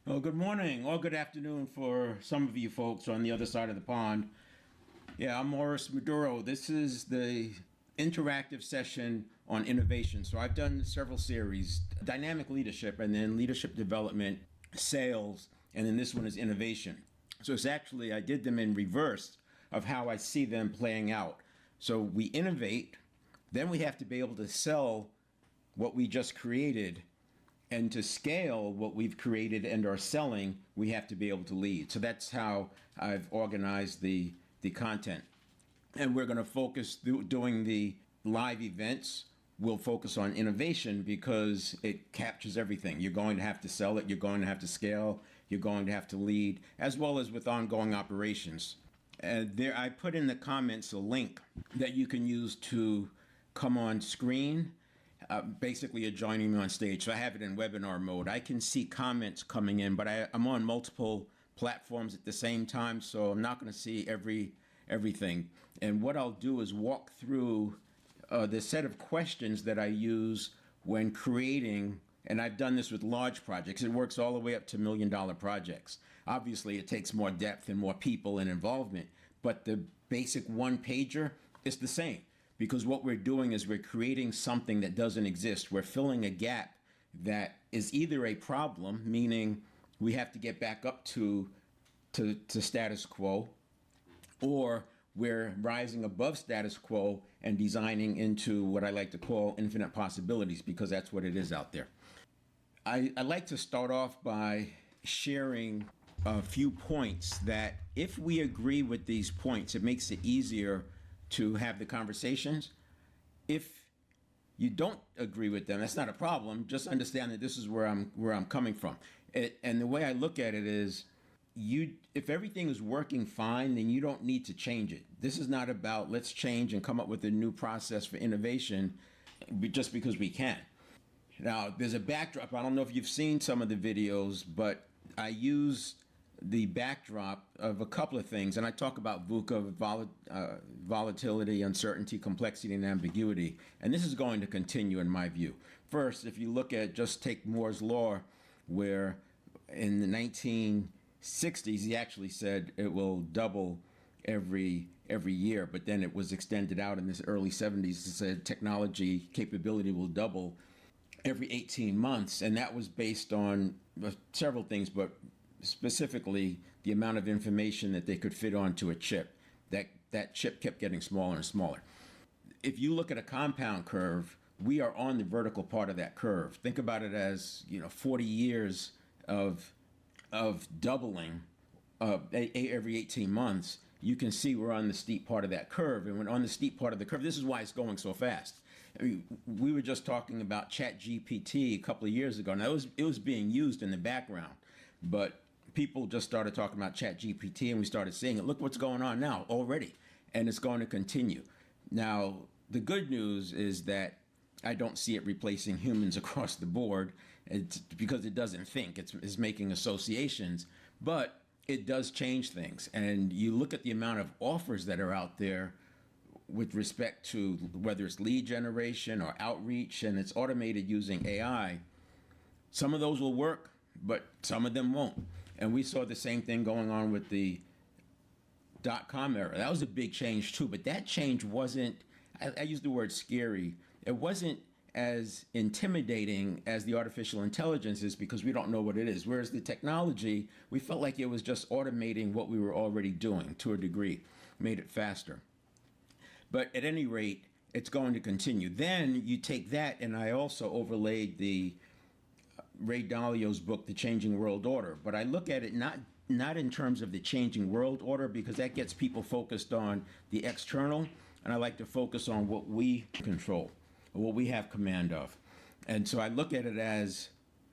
Well, good morning or good afternoon for some of you folks on the other side of the pond. Yeah, I'm Morris Maduro. This is the interactive session on innovation. So I've done several series, dynamic leadership and then leadership development, sales, and then this one is innovation. So it's actually, I did them in reverse of how I see them playing out. So we innovate, then we have to be able to sell what we just created, and to scale what we've created and are selling, we have to be able to lead. So that's how I've organized the content. And we're going to focus doing the live events. We'll focus on innovation because it captures everything. You're going to have to sell it. You're going to have to scale. You're going to have to lead, as well as with ongoing operations. There, I put in the comments a link that you can use to come on screen. Basically, you're joining me on stage. So I have it in webinar mode. I can see comments coming in, but I'm on multiple platforms at the same time, so I'm not going to see everything. And what I'll do is walk through the set of questions that I use when creating, and I've done this with large projects. It works all the way up to $1 million projects. Obviously, it takes more depth and more people and involvement, but the basic one-pager is the same. Because what we're doing is we're creating something that doesn't exist. We're filling a gap that is either a problem, meaning we have to get back up to status quo, or we're rising above status quo and designing into what I like to call infinite possibilities, because that's what it is out there. I like to start off by sharing a few points that if we agree with these points, it makes it easier to have the conversations. If you don't agree with them, that's not a problem. Just understand that this is where I'm coming from. And the way I look at it is, if everything is working fine, then you don't need to change it. This is not about let's change and come up with a new process for innovation just because we can. Now, there's a backdrop. I don't know if you've seen some of the videos, but I used the backdrop of a couple of things, and I talk about VUCA, volatility, uncertainty, complexity, and ambiguity, and this is going to continue in my view. First, if you look at, just take Moore's law, where in the 1960s he actually said it will double every year, but then it was extended out in the early 70s. It said technology capability will double every 18 months, and that was based on several things, but specifically the amount of information that they could fit onto a chip. That chip kept getting smaller and smaller. If you look at a compound curve, we are on the vertical part of that curve. Think about it as 40 years of doubling every 18 months. You can see we're on the steep part of that curve, and when on the steep part of the curve, this is why it's going so fast. I mean, we were just talking about ChatGPT a couple of years ago. Now it was being used in the background, but people just started talking about ChatGPT, and we started seeing it. Look what's going on now already, and it's going to continue. Now, the good news is that I don't see it replacing humans across the board. It's because it doesn't think. It's making associations, but it does change things. And you look at the amount of offers that are out there with respect to whether it's lead generation or outreach, and it's automated using AI. Some of those will work, but some of them won't. And we saw the same thing going on with the .com era. That was a big change too, but that change wasn't, I use the word scary, it wasn't as intimidating as the artificial intelligence is, because we don't know what it is. Whereas the technology, we felt like it was just automating what we were already doing to a degree, made it faster. But at any rate, it's going to continue. Then you take that, and I also overlaid the Ray Dalio's book, The Changing World Order. But I look at it not in terms of the changing world order, because that gets people focused on the external, and I like to focus on what we control, or what we have command of. And so I look at it as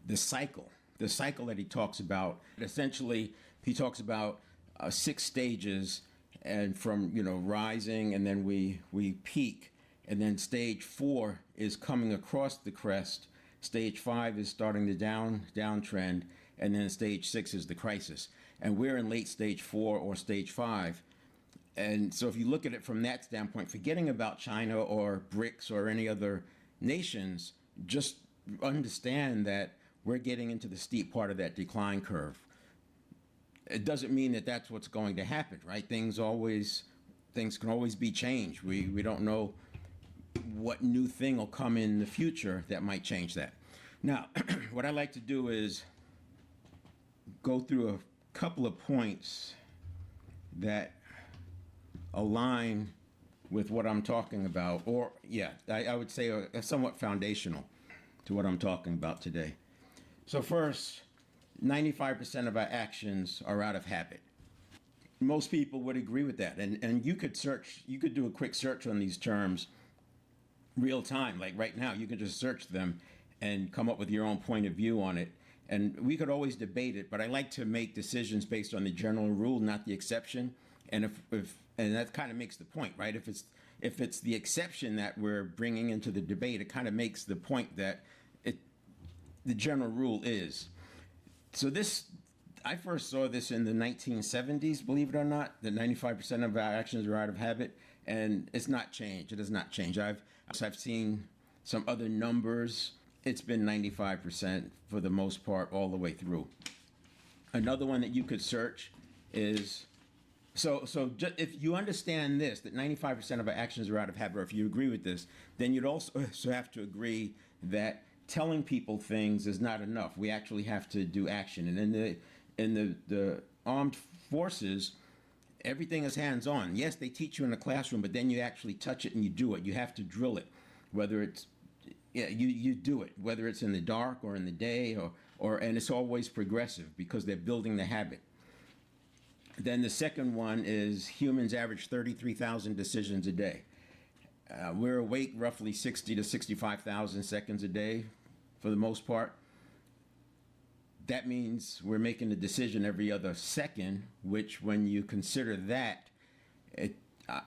the cycle that he talks about. Essentially, he talks about 6 stages, and from rising, and then we peak, and then stage 4 is coming across the crest. Stage 5 is starting the downtrend, and then stage 6 is the crisis. And we're in late stage 4 or stage 5. And so if you look at it from that standpoint, forgetting about China or BRICS or any other nations, just understand that we're getting into the steep part of that decline curve. It doesn't mean that that's what's going to happen, right? Things can always be changed. We don't know what new thing will come in the future that might change that. Now, what I like to do is go through a couple of points that align with what I'm talking about, or I would say are somewhat foundational to what I'm talking about today. So first, 95% of our actions are out of habit. Most people would agree with that, and you could do a quick search on these terms real time, like right now. You can just search them and come up with your own point of view on it. And we could always debate it, but I like to make decisions based on the general rule, not the exception. And and that kind of makes the point, right? If it's the exception that we're bringing into the debate, it kind of makes the point that the general rule is. So I first saw this in the 1970s, believe it or not, that 95% of our actions are out of habit, and it's not changed. It has not changed. I've seen some other numbers. It's been 95% for the most part all the way through. Another one that you could search is, if you understand this, that 95% of our actions are out of habit, or if you agree with this, then you'd also have to agree that telling people things is not enough. We actually have to do action. And in the armed forces, everything is hands-on. Yes, they teach you in the classroom, but then you actually touch it and you do it. You have to drill it, whether it's you do it, whether it's in the dark or in the day, and it's always progressive because they're building the habit. Then the second one is humans average 33,000 decisions a day. We're awake roughly 60 to 65,000 seconds a day for the most part. That means we're making a decision every other second, which when you consider that,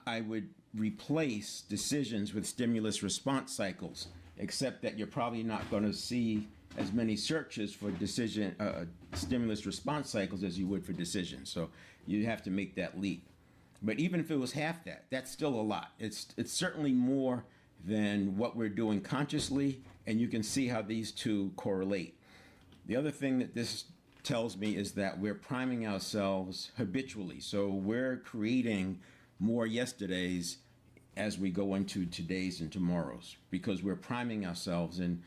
I would replace decisions with stimulus response cycles, except that you're probably not going to see as many searches for stimulus response cycles as you would for decisions. So you have to make that leap. But even if it was half that, that's still a lot. It's certainly more than what we're doing consciously, and you can see how these two correlate. The other thing that this tells me is that we're priming ourselves habitually. So we're creating more yesterdays as we go into today's and tomorrow's, because we're priming ourselves, and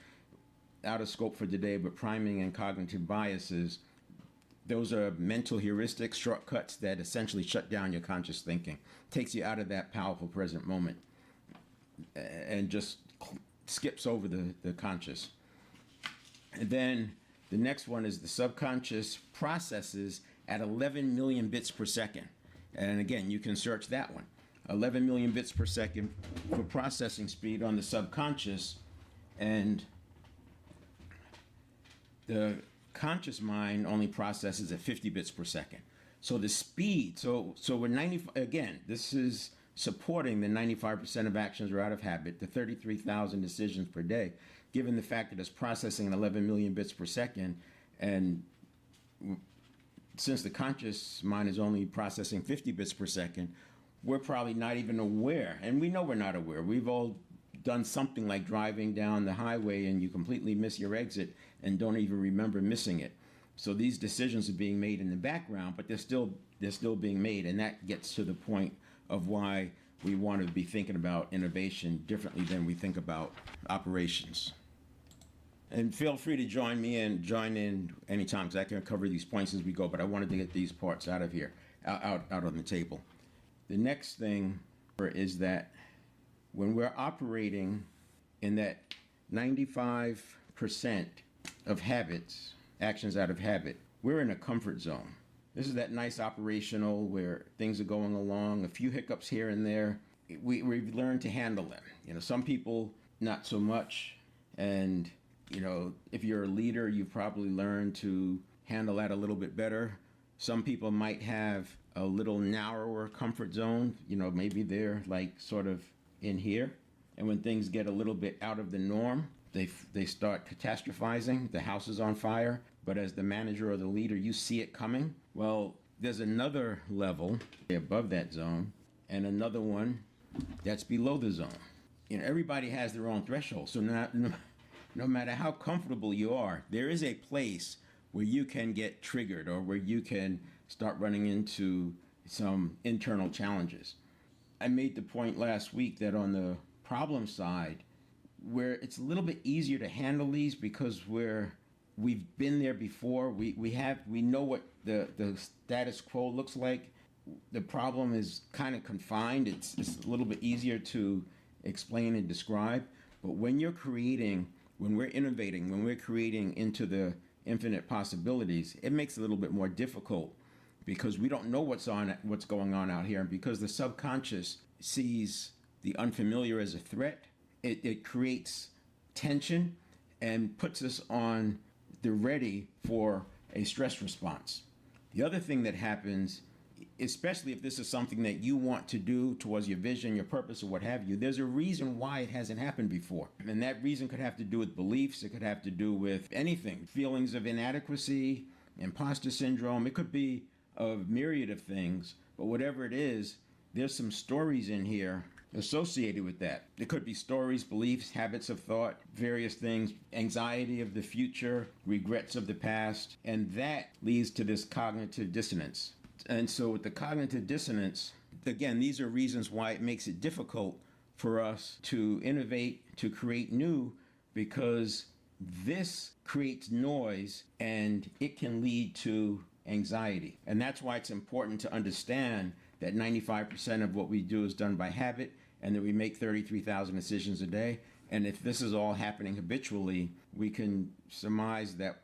out of scope for today, but priming and cognitive biases, those are mental heuristics, shortcuts that essentially shut down your conscious thinking, takes you out of that powerful present moment, and just skips over the conscious. And then the next one is the subconscious processes at 11 million bits per second. And again, you can search that one. 11 million bits per second for processing speed on the subconscious, and the conscious mind only processes at 50 bits per second. So the speed, so we're again, this is supporting the 95% of actions are out of habit, the 33,000 decisions per day, given the fact that it's processing at 11 million bits per second, and since the conscious mind is only processing 50 bits per second, we're probably not even aware, and we know we're not aware. We've all done something like driving down the highway and you completely miss your exit and don't even remember missing it. So these decisions are being made in the background, but they're still being made, and that gets to the point of why we want to be thinking about innovation differently than we think about operations. And feel free to join in anytime, because I can cover these points as we go, but I wanted to get these parts out of here, out on the table. The next thing is that when we're operating in that 95% of habits, actions out of habit, we're in a comfort zone. This is that nice operational where things are going along, a few hiccups here and there. We've learned to handle them. Some people not so much, and if you're a leader, you've probably learned to handle that a little bit better. Some people might have a little narrower comfort zone. Maybe they're like sort of in here, and when things get a little bit out of the norm, they start catastrophizing. The house is on fire, but as the manager or the leader, you see it coming. Well, there's another level above that zone, and another one that's below the zone. Everybody has their own threshold. So no matter how comfortable you are, there is a place where you can get triggered or where you can start running into some internal challenges. I made the point last week that on the problem side, where it's a little bit easier to handle these because we've been there before. We know what the status quo looks like. The problem is kind of confined. It's a little bit easier to explain and describe. But when we're innovating, when we're creating into the infinite possibilities, it makes it a little bit more difficult because we don't know what's going on out here, and because the subconscious sees the unfamiliar as a threat, it creates tension and puts us on the ready for a stress response. The other thing that happens, especially if this is something that you want to do towards your vision, your purpose, or what have you, there's a reason why it hasn't happened before. And that reason could have to do with beliefs, it could have to do with anything, feelings of inadequacy, imposter syndrome, it could be a myriad of things, but whatever it is, there's some stories in here associated with that. It could be stories, beliefs, habits of thought, various things, anxiety of the future, regrets of the past, and that leads to this cognitive dissonance. And so with the cognitive dissonance, again, these are reasons why it makes it difficult for us to innovate, to create new, because this creates noise and it can lead to anxiety. And that's why it's important to understand that 95% of what we do is done by habit, and that we make 33,000 decisions a day. And if this is all happening habitually, we can surmise that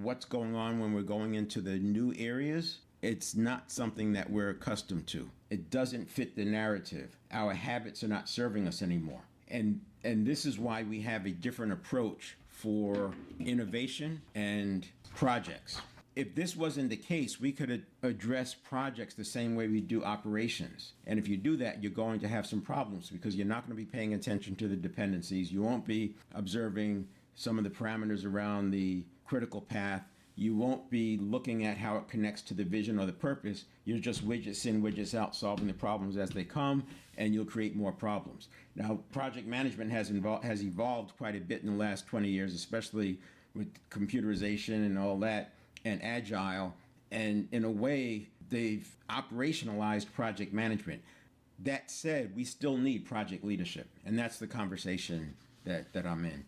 what's going on when we're going into the new areas, it's not something that we're accustomed to. It doesn't fit the narrative. Our habits are not serving us anymore. And this is why we have a different approach for innovation and projects. If this wasn't the case, we could address projects the same way we do operations. And if you do that, you're going to have some problems because you're not going to be paying attention to the dependencies. You won't be observing some of the parameters around the critical path. You won't be looking at how it connects to the vision or the purpose. You're just widgets in, widgets out, solving the problems as they come, and you'll create more problems. Now, project management has evolved quite a bit in the last 20 years, especially with computerization and all that, and agile, and in a way, they've operationalized project management. That said, we still need project leadership, and that's the conversation that I'm in.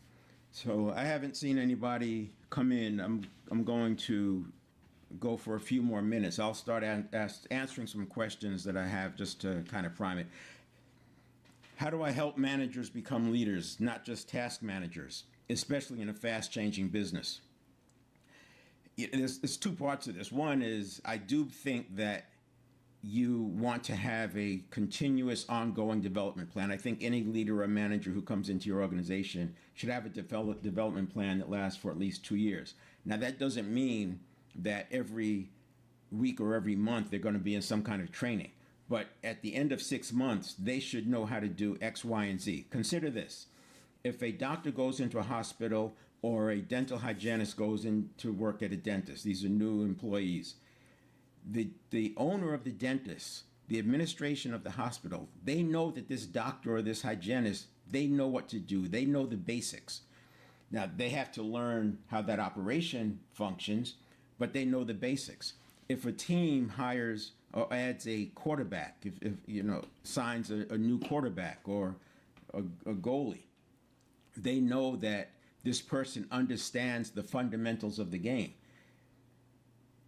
So I haven't seen anybody come in. I'm going to go for a few more minutes. I'll start answering some questions that I have just to kind of prime it. How do I help managers become leaders, not just task managers, especially in a fast-changing business? There's two parts of this. One is I do think that you want to have a continuous ongoing development plan. I think any leader or manager who comes into your organization should have a development plan that lasts for at least 2 years. Now, that doesn't mean that every week or every month they're going to be in some kind of training. But at the end of 6 months, they should know how to do X, Y, and Z. Consider this. If a doctor goes into a hospital or a dental hygienist goes in to work at a dentist, these are new employees, the owner of the dentist, the administration of the hospital, they know that this doctor or this hygienist, they know what to do. They know the basics. Now, they have to learn how that operation functions, but they know the basics. If a team hires or adds a quarterback, if signs a new quarterback or a goalie, they know that this person understands the fundamentals of the game.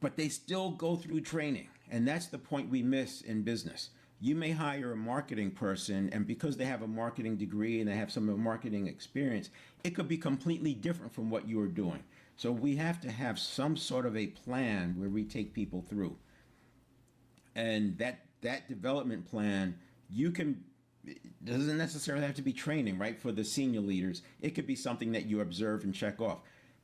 But they still go through training. And that's the point we miss in business. You may hire a marketing person, and because they have a marketing degree and they have some marketing experience, it could be completely different from what you are doing. So we have to have some sort of a plan where we take people through. And that development plan, it doesn't necessarily have to be training, right? For the senior leaders, it could be something that you observe and check off.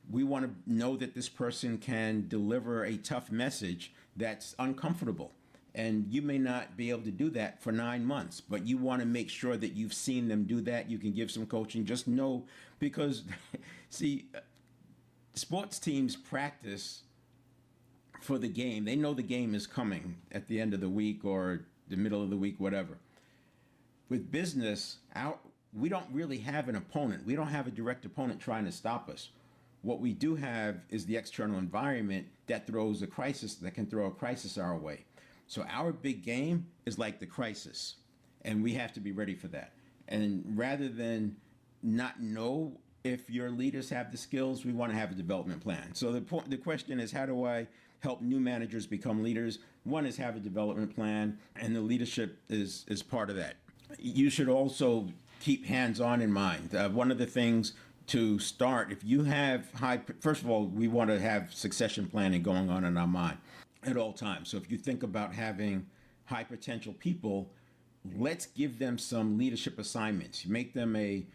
We want to know that this person can deliver a tough message that's uncomfortable. And you may not be able to do that for 9 months, but you want to make sure that you've seen them do that. You can give some coaching. Just know, because, see, sports teams practice for the game. They know the game is coming at the end of the week or the middle of the week, whatever. With business, we don't really have an opponent. We don't have a direct opponent trying to stop us. What we do have is the external environment that can throw a crisis our way. So our big game is like the crisis, and we have to be ready for that. And rather than not know if your leaders have the skills, we want to have a development plan. So the question is, how do I help new managers become leaders? One is have a development plan, and the leadership is part of that. You should also keep hands-on in mind. One of the things to start, if you have first of all, we want to have succession planning going on in our mind at all times. So if you think about having high potential people, let's give them some leadership assignments. Make them a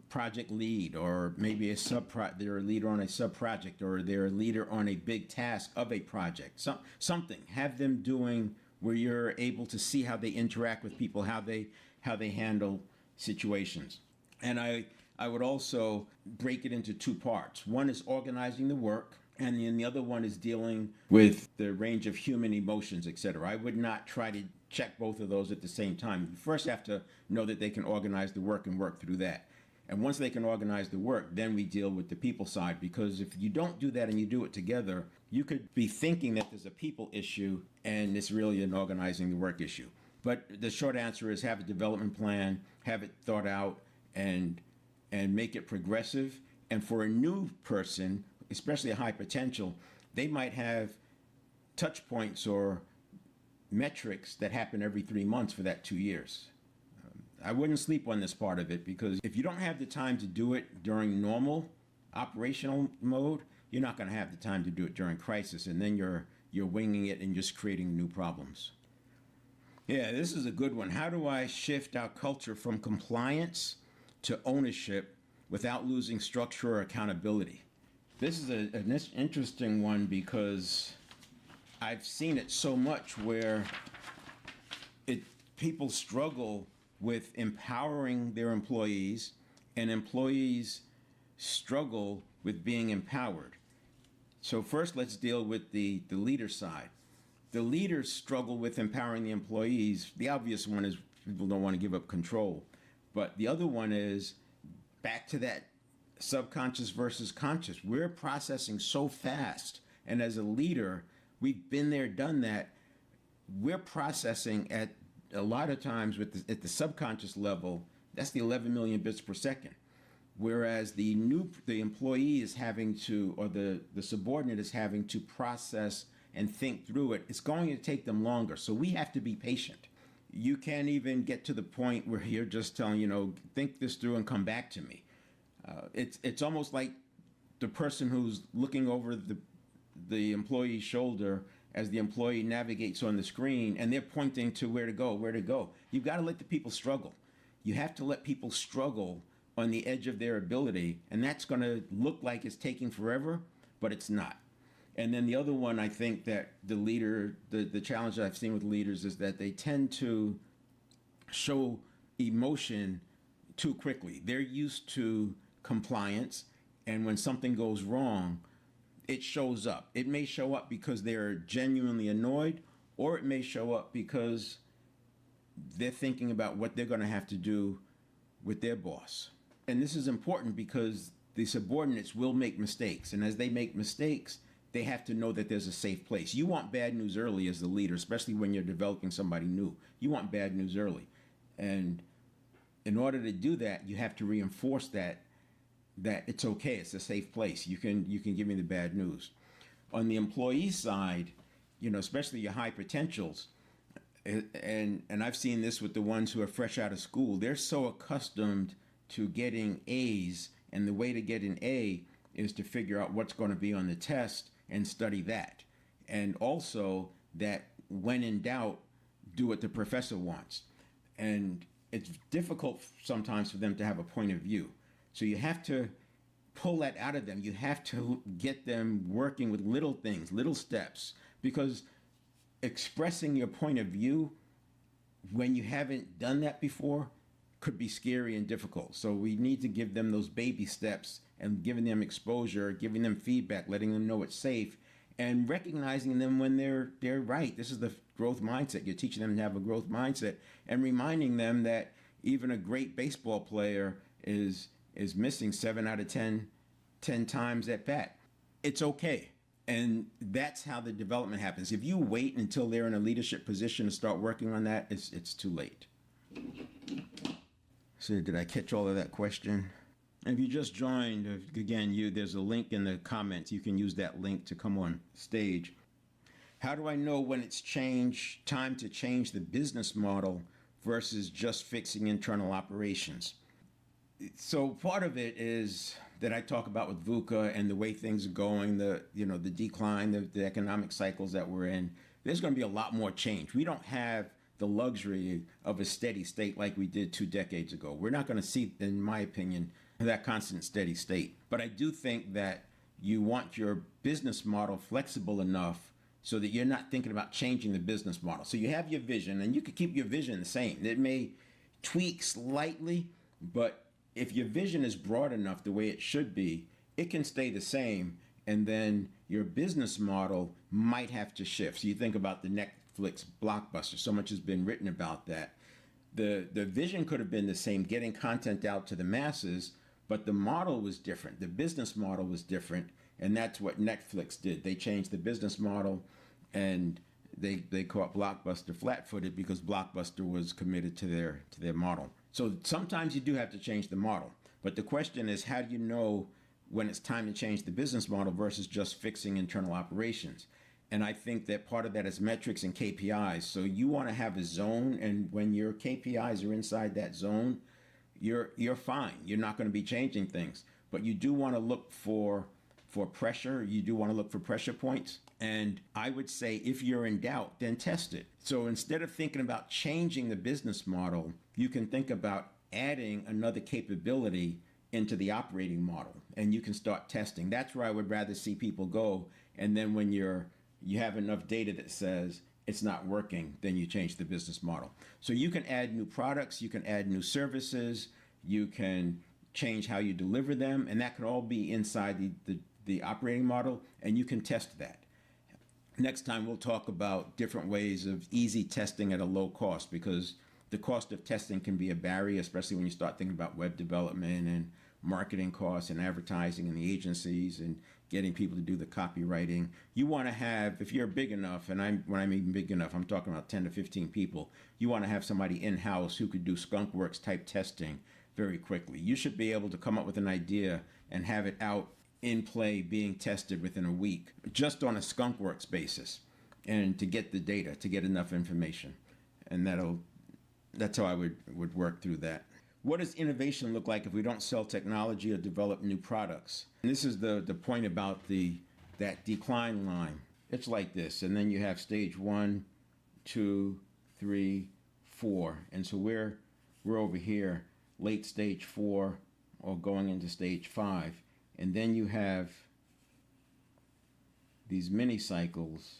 project lead, or maybe they're a leader on a sub project, or they're a leader on a big task of a project. Something. Have them doing where you're able to see how they interact with people, how they handle situations. And I would also break it into two parts. One is organizing the work, and then the other one is dealing with the range of human emotions, etc. I would not try to check both of those at the same time. You first have to know that they can organize the work and work through that. And once they can organize the work, then we deal with the people side. Because if you don't do that and you do it together, you could be thinking that there's a people issue and it's really an organizing the work issue. But the short answer is have a development plan, have it thought out, and make it progressive. And for a new person, especially a high potential, they might have touch points or metrics that happen every 3 months for that 2 years. I wouldn't sleep on this part of it, because if you don't have the time to do it during normal operational mode, you're not going to have the time to do it during crisis, and then you're winging it and just creating new problems. Yeah, this is a good one. How do I shift our culture from compliance to ownership without losing structure or accountability? This is an interesting one, because I've seen it so much where people struggle with empowering their employees, and employees struggle with being empowered. So first, let's deal with the leader side. The leaders struggle with empowering the employees. The obvious one is people don't want to give up control. But the other one is back to that subconscious versus conscious. We're processing so fast. And as a leader, we've been there, done that. We're processing at a lot of times at the subconscious level, that's the 11 million bits per second. Whereas the employee is having to, or the subordinate is having to process and think through it. It's going to take them longer. So we have to be patient. You can't even get to the point where you're just telling, think this through and come back to me. It's almost like the person who's looking over the employee's shoulder as the employee navigates on the screen, and they're pointing to where to go. You've got to let the people struggle. You have to let people struggle on the edge of their ability, and that's going to look like it's taking forever, but it's not. And then the other one, I think that the challenge that I've seen with leaders is that they tend to show emotion too quickly. They're used to compliance, and when something goes wrong, it shows up. It may show up because they're genuinely annoyed, or it may show up because they're thinking about what they're going to have to do with their boss. And this is important because the subordinates will make mistakes. And as they make mistakes, they have to know that there's a safe place. You want bad news early as the leader, especially when you're developing somebody new. You want bad news early. And in order to do that, you have to reinforce that it's okay, it's a safe place. You can give me the bad news. On the employee side, especially your high potentials, and I've seen this with the ones who are fresh out of school, they're so accustomed to getting A's, and the way to get an A is to figure out what's going to be on the test and study that. And also that when in doubt, do what the professor wants. And it's difficult sometimes for them to have a point of view. So you have to pull that out of them. You have to get them working with little things, little steps, because expressing your point of view when you haven't done that before could be scary and difficult. So we need to give them those baby steps and giving them exposure, giving them feedback, letting them know it's safe, and recognizing them when they're right. This is the growth mindset. You're teaching them to have a growth mindset and reminding them that Even a great baseball player is missing 7 out of 10 times at bat. It's okay. And that's how the development happens. If you wait until they're in a leadership position to start working on that, it's too late. So did I catch all of that question? If you just joined, again, there's a link in the comments. You can use that link to come on stage. How do I know when it's time to change the business model versus just fixing internal operations? So part of it is that I talk about with VUCA and the way things are going, the decline, the economic cycles that we're in. There's going to be a lot more change. We don't have the luxury of a steady state like we did 2 decades ago. We're not going to see, in my opinion, that constant steady state. But I do think that you want your business model flexible enough so that you're not thinking about changing the business model. So you have your vision, and you could keep your vision the same. It may tweak slightly, but if your vision is broad enough the way it should be, it can stay the same, and then your business model might have to shift. So you think about the Netflix blockbuster. So much has been written about that. The vision could have been the same, getting content out to the masses, but the model was different. The business model was different, and that's what Netflix did. They changed the business model, and they caught Blockbuster flat-footed because Blockbuster was committed to their model. So sometimes you do have to change the model. But the question is, how do you know when it's time to change the business model versus just fixing internal operations? And I think that part of that is metrics and KPIs. So you want to have a zone, and when your KPIs are inside that zone, you're fine. You're not going to be changing things. But you do want to look for pressure. You do want to look for pressure points. And I would say if you're in doubt, then test it. So instead of thinking about changing the business model, you can think about adding another capability into the operating model, and you can start testing. That's where I would rather see people go. And then when you have enough data that says it's not working, then you change the business model. So you can add new products, you can add new services, you can change how you deliver them, and that could all be inside the operating model, and you can test that. Next time we'll talk about different ways of easy testing at a low cost, because the cost of testing can be a barrier, especially when you start thinking about web development and marketing costs and advertising and the agencies and getting people to do the copywriting. You want to have, if you're big enough, and when I mean big enough, I'm talking about 10 to 15 people, you want to have somebody in-house who could do skunkworks type testing very quickly. You should be able to come up with an idea and have it out in play being tested within a week, just on a skunkworks basis, and to get the data, to get enough information. And that's how I would work through that. What does innovation look like if we don't sell technology or develop new products? And this is the point about that decline line. It's like this, and then you have stage 1, 2, 3, 4, and so we're over here, late stage 4, or going into stage 5, and then you have these mini cycles.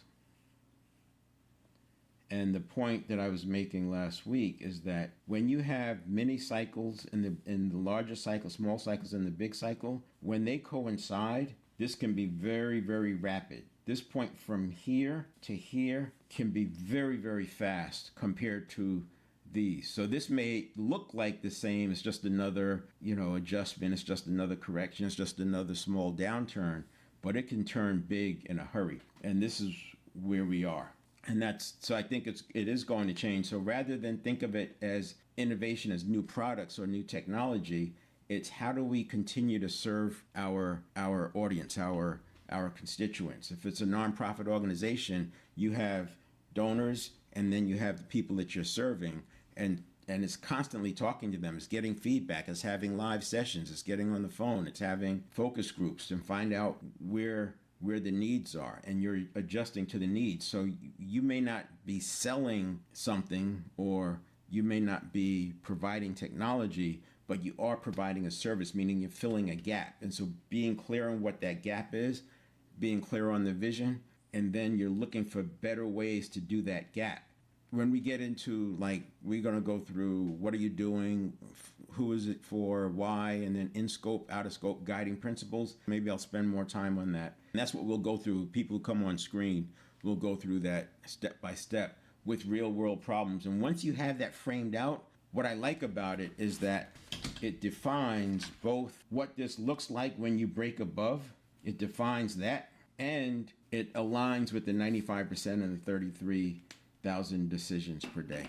And the point that I was making last week is that when you have mini cycles in the larger cycle, small cycles in the big cycle, when they coincide, this can be very, very rapid. This point from here to here can be very, very fast compared to these. So this may look like the same. It's just another, adjustment. It's just another correction. It's just another small downturn, but it can turn big in a hurry. And this is where we are. And so I think it is going to change. So rather than think of it as innovation as new products or new technology, it's how do we continue to serve our audience, our constituents. If it's a nonprofit organization, you have donors, and then you have the people that you're serving, and it's constantly talking to them. It's getting feedback. It's having live sessions. It's getting on the phone. It's having focus groups and find out where the needs are, and you're adjusting to the needs. So you may not be selling something, or you may not be providing technology, but you are providing a service, meaning you're filling a gap. And so being clear on what that gap is, being clear on the vision, and then you're looking for better ways to do that gap. When we get into, we're going to go through what are you doing, who is it for, why, and then in scope, out of scope, guiding principles. Maybe I'll spend more time on that. And that's what we'll go through. People who come on screen, we'll go through that step by step with real world problems. And once you have that framed out, what I like about it is that it defines both what this looks like when you break above, it defines that, and it aligns with the 95% and the 33,000 decisions per day.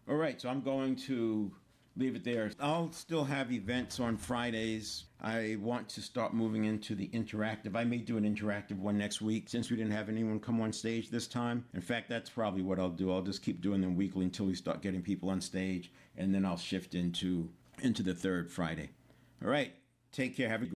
All right, so I'm going to leave it there. I'll still have events on Fridays. I want to start moving into the interactive. I may do an interactive one next week since we didn't have anyone come on stage this time. In fact, that's probably what I'll do. I'll just keep doing them weekly until we start getting people on stage, and then I'll shift into the third Friday. All right, take care. Have a good